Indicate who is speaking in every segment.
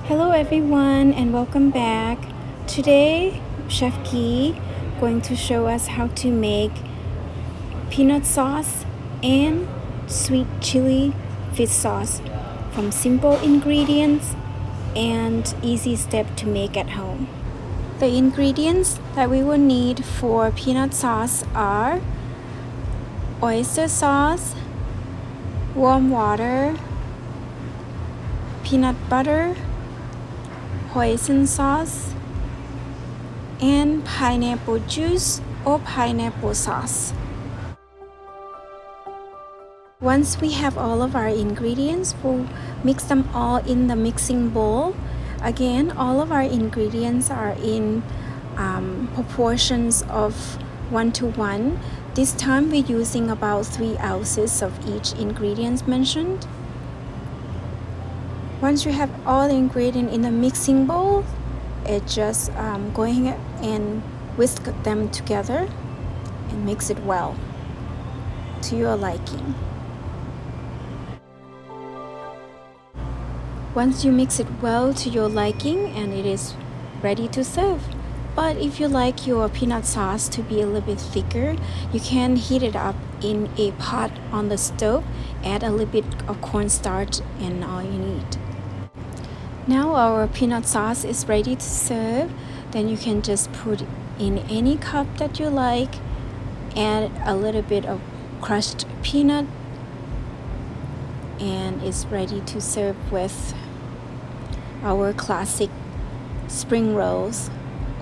Speaker 1: Hello everyone and welcome back. Today Chef Ghee going to show us how to make peanut sauce and sweet chili fish sauce from simple ingredients and easy step to make at home. The ingredients that we will need for peanut sauce are oyster sauce, warm water, peanut butter, hoisin sauce, and pineapple juice or pineapple sauce. Once we have all of our ingredients, we'll mix them all in the mixing bowl. Again, all of our ingredients are in proportions of 1:1. This time we're using about 3 ounces of each ingredient mentioned. Once you have all the ingredients in the mixing bowl, it's just going and whisk them together and mix it well to your liking. Once you mix it well to your liking and it is ready to serve. But if you like your peanut sauce to be a little bit thicker, you can heat it up in a pot on the stove, add a little bit of cornstarch and all you need. Now our peanut sauce is ready to serve. Then you can just put in any cup that you like, add a little bit of crushed peanut, and it's ready to serve with our classic spring rolls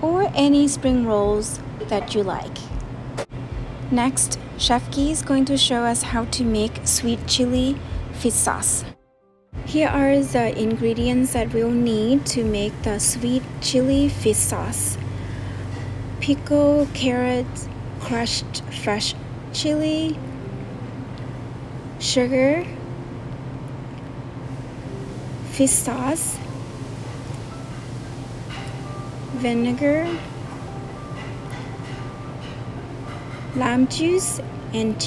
Speaker 1: or any spring rolls that you like. Next, Chef Ghee is going to show us how to make sweet chili fish sauce. Here are the ingredients that we'll need to make the sweet chili fish sauce. Pickled carrots, crushed fresh chili, sugar, fish sauce, vinegar, lime juice, and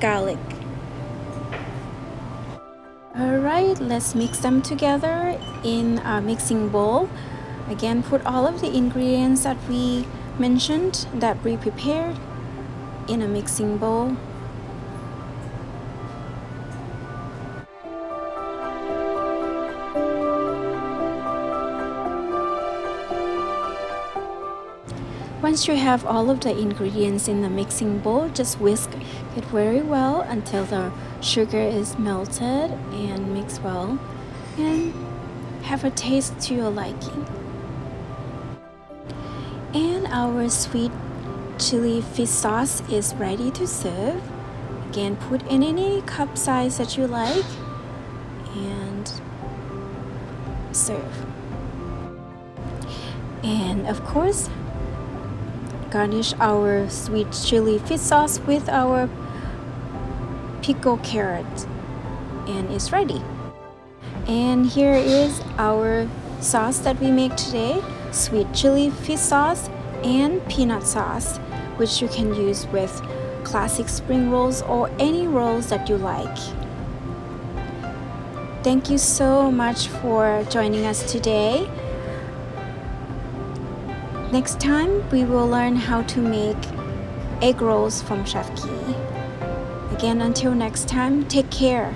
Speaker 1: garlic. Alright, let's mix them together in a mixing bowl. Again, put all of the ingredients that we mentioned, that we prepared, in a mixing bowl. Once you have all of the ingredients in the mixing bowl, just whisk it very well until the sugar is melted and mix well, and have a taste to your liking. And our sweet chili fish sauce is ready to serve. Again, put in any cup size that you like and serve. And of course, garnish our sweet chili fish sauce with our pickled carrot, and it's ready. And here is our sauce that we make today: sweet chili fish sauce and peanut sauce, which you can use with classic spring rolls or any rolls that you like. Thank you so much for joining us today. Next time, we will learn how to make egg rolls from Chef Ghee. Again, until next time, take care.